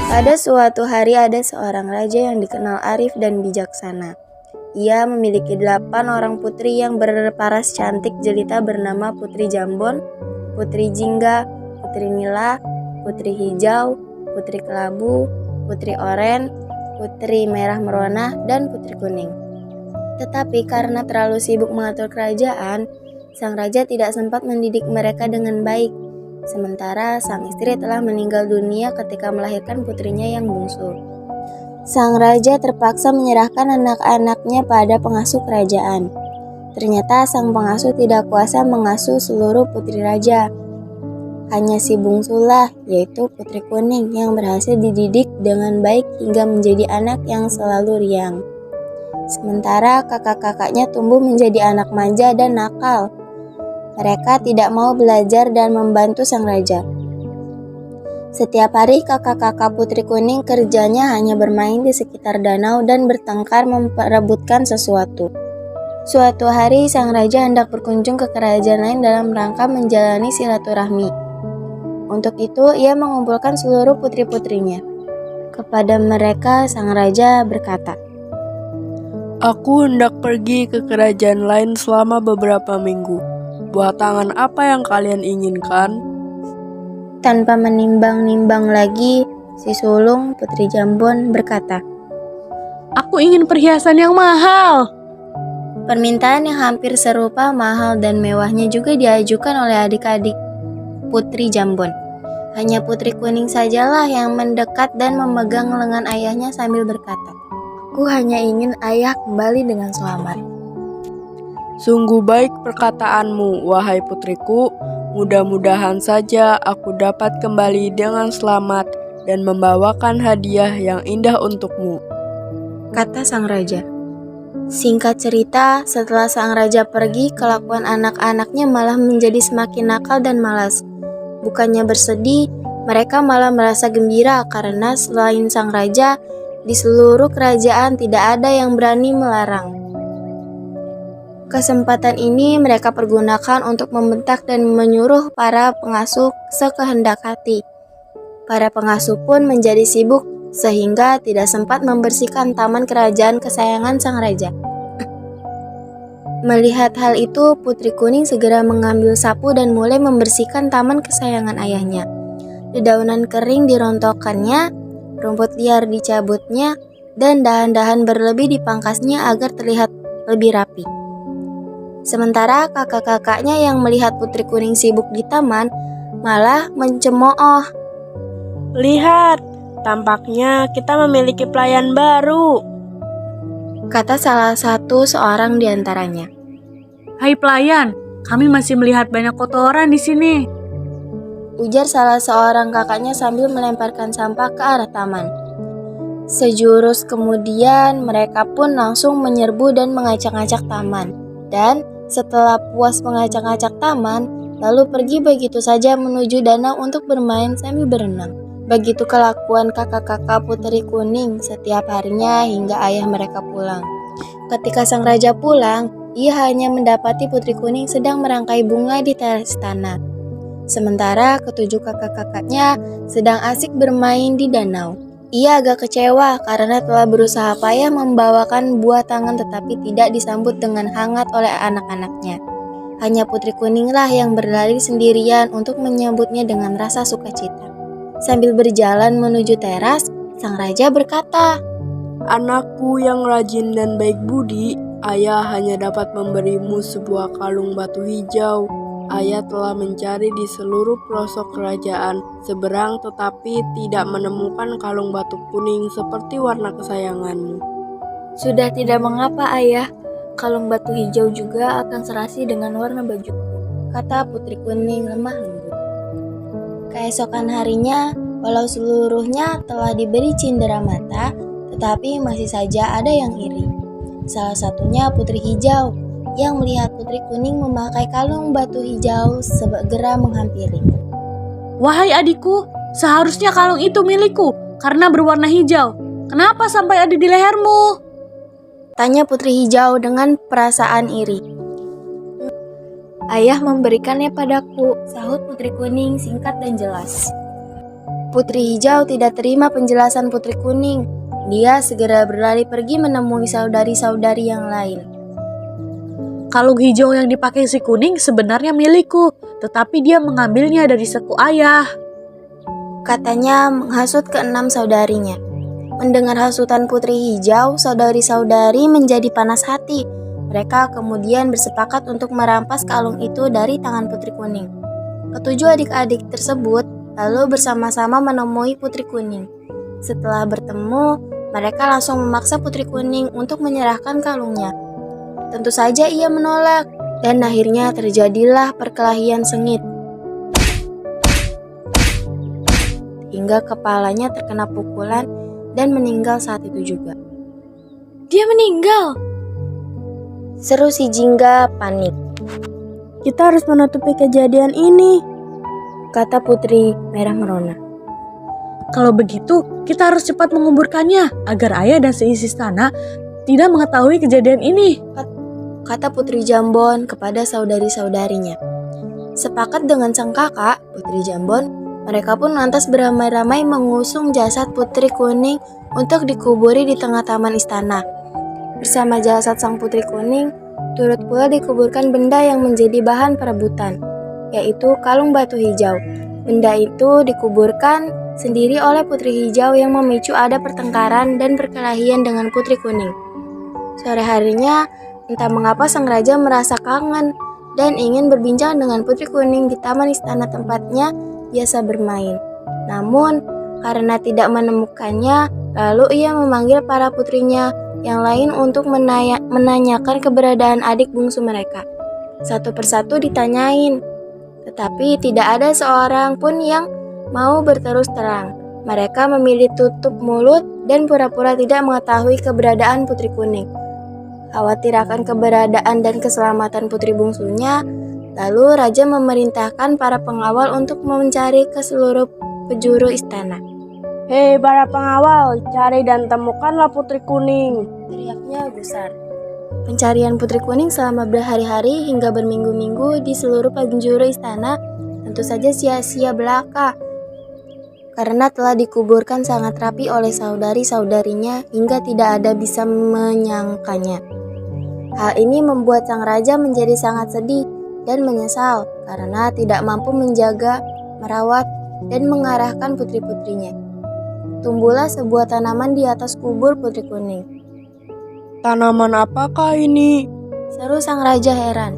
Pada suatu hari ada seorang raja yang dikenal arif dan bijaksana. Ia memiliki 8 orang putri yang berparas cantik jelita bernama Putri Jambon, Putri Jingga, Putri Nila, Putri Hijau, Putri Kelabu, Putri Oren, Putri Merah Merona, dan Putri Kuning. Tetapi karena terlalu sibuk mengatur kerajaan, sang raja tidak sempat mendidik mereka dengan baik. Sementara sang istri telah meninggal dunia ketika melahirkan putrinya yang bungsu. Sang raja terpaksa menyerahkan anak-anaknya pada pengasuh kerajaan. Ternyata sang pengasuh tidak kuasa mengasuh seluruh putri raja. Hanya si bungsulah, yaitu Putri Kuning, yang berhasil dididik dengan baik hingga menjadi anak yang selalu riang. Sementara kakak-kakaknya tumbuh menjadi anak manja dan nakal. Mereka tidak mau belajar dan membantu sang raja. Setiap hari kakak-kakak Putri Kuning kerjanya hanya bermain di sekitar danau dan bertengkar memperebutkan sesuatu. Suatu hari sang raja hendak berkunjung ke kerajaan lain dalam rangka menjalani silaturahmi. Untuk itu ia mengumpulkan seluruh putri-putrinya. Kepada mereka sang raja berkata, "Aku hendak pergi ke kerajaan lain selama beberapa minggu. Buah tangan apa yang kalian inginkan?" Tanpa menimbang-nimbang lagi, si sulung Putri Jambon berkata, "Aku ingin perhiasan yang mahal." Permintaan yang hampir serupa mahal dan mewahnya juga diajukan oleh adik-adik Putri Jambon. Hanya Putri Kuning sajalah yang mendekat dan memegang lengan ayahnya sambil berkata, "Aku hanya ingin ayah kembali dengan selamat." Sungguh baik perkataanmu, wahai putriku. Mudah-mudahan saja aku dapat kembali dengan selamat dan membawakan hadiah yang indah untukmu, kata sang raja. Singkat cerita, setelah sang raja pergi, kelakuan anak-anaknya malah menjadi semakin nakal dan malas. Bukannya bersedih, mereka malah merasa gembira karena selain sang raja, di seluruh kerajaan tidak ada yang berani melarang. Kesempatan ini mereka pergunakan untuk membentak dan menyuruh para pengasuh sekehendak hati. Para pengasuh pun menjadi sibuk sehingga tidak sempat membersihkan taman kerajaan kesayangan sang raja. Melihat hal itu, Putri Kuning segera mengambil sapu dan mulai membersihkan taman kesayangan ayahnya. Dedaunan kering dirontokkannya, rumput liar dicabutnya, dan dahan-dahan berlebih dipangkasnya agar terlihat lebih rapi. Sementara kakak-kakaknya yang melihat Putri Kuning sibuk di taman malah mencemooh. "Lihat, tampaknya kita memiliki pelayan baru," kata salah satu seorang di antaranya. "Hai pelayan, kami masih melihat banyak kotoran di sini," ujar salah seorang kakaknya sambil melemparkan sampah ke arah taman. Sejurus kemudian mereka pun langsung menyerbu dan mengacak-acak taman. Dan setelah puas mengacak-acak taman, lalu pergi begitu saja menuju danau untuk bermain sambil berenang. Begitu kelakuan kakak-kakak Putri Kuning setiap harinya hingga ayah mereka pulang. Ketika sang raja pulang, ia hanya mendapati Putri Kuning sedang merangkai bunga di teras istana. Sementara ketujuh kakak-kakaknya sedang asik bermain di danau. Ia agak kecewa karena telah berusaha payah membawakan buah tangan tetapi tidak disambut dengan hangat oleh anak-anaknya. Hanya Putri Kuninglah yang berlari sendirian untuk menyambutnya dengan rasa sukacita. Sambil berjalan menuju teras, sang raja berkata, "Anakku yang rajin dan baik budi, ayah hanya dapat memberimu sebuah kalung batu hijau. Ayah telah mencari di seluruh pelosok kerajaan seberang tetapi tidak menemukan kalung batu kuning seperti warna kesayanganmu." "Sudah tidak mengapa ayah, kalung batu hijau juga akan serasi dengan warna bajuku," kata Putri Kuning lemah lembut. Keesokan harinya, walau seluruhnya telah diberi cindera mata, tetapi masih saja ada yang iri. Salah satunya Putri Hijau, yang melihat Putri Kuning memakai kalung batu hijau segera menghampiri. "Wahai adikku, seharusnya kalung itu milikku karena berwarna hijau. Kenapa sampai ada di lehermu?" tanya Putri Hijau dengan perasaan iri. "Ayah memberikannya padaku," sahut Putri Kuning singkat dan jelas. Putri Hijau tidak terima penjelasan Putri Kuning. Dia segera berlari pergi menemui saudari-saudari yang lain. Kalung hijau yang dipakai si Kuning sebenarnya milikku, tetapi dia mengambilnya dari seku ayah. Katanya menghasut keenam saudarinya. Mendengar hasutan Putri Hijau, saudari-saudari menjadi panas hati. Mereka kemudian bersepakat untuk merampas kalung itu dari tangan Putri Kuning. Ketujuh adik-adik tersebut lalu bersama-sama menemui Putri Kuning. Setelah bertemu, mereka langsung memaksa Putri Kuning untuk menyerahkan kalungnya. Tentu saja ia menolak, dan akhirnya terjadilah perkelahian sengit. Hingga kepalanya terkena pukulan dan meninggal saat itu juga. Dia meninggal. Seru si Jingga panik. Kita harus menutupi kejadian ini, Kata Putri Merah Merona. Kalau begitu, kita harus cepat menguburkannya agar ayah dan seisi istana tidak mengetahui kejadian ini. Kata Putri Jambon kepada saudari-saudarinya. Sepakat dengan sang kakak, Putri Jambon, mereka pun lantas beramai-ramai mengusung jasad Putri Kuning untuk dikuburi di tengah taman istana. Bersama jasad sang Putri Kuning, turut pula dikuburkan benda yang menjadi bahan perebutan, yaitu kalung batu hijau. Benda itu dikuburkan sendiri oleh Putri Hijau yang memicu ada pertengkaran dan perkelahian dengan Putri Kuning. Sore harinya, entah mengapa sang raja merasa kangen dan ingin berbincang dengan Putri Kuning di taman istana tempatnya biasa bermain. Namun, karena tidak menemukannya, lalu ia memanggil para putrinya yang lain untuk menanyakan keberadaan adik bungsu mereka. Satu persatu ditanyain, tetapi tidak ada seorang pun yang mau berterus terang. Mereka memilih tutup mulut dan pura-pura tidak mengetahui keberadaan Putri Kuning. Khawatir akan keberadaan dan keselamatan putri bungsunya, lalu raja memerintahkan para pengawal untuk mencari ke seluruh penjuru istana. Hei para pengawal, cari dan temukanlah Putri Kuning, Teriaknya gusar. Pencarian Putri Kuning selama berhari-hari hingga berminggu-minggu di seluruh penjuru istana tentu saja sia-sia belaka, karena telah dikuburkan sangat rapi oleh saudari-saudarinya hingga tidak ada bisa menyangkanya. Hal ini membuat sang raja menjadi sangat sedih dan menyesal karena tidak mampu menjaga, merawat, dan mengarahkan putri-putrinya. Tumbuhlah sebuah tanaman di atas kubur Putri Kuning. Tanaman apakah ini? Seru sang raja heran.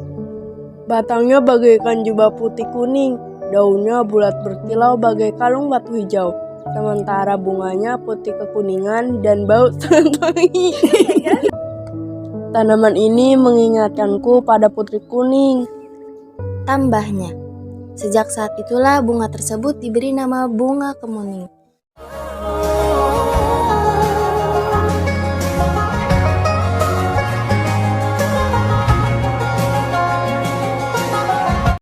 Batangnya bagaikan jubah putih kuning, daunnya bulat berkilau bagai kalung batu hijau, sementara bunganya putih kekuningan dan bau sangat wangi. Tanaman ini mengingatkanku pada Putri Kuning. Tambahnya, sejak saat itulah bunga tersebut diberi nama bunga kemuning.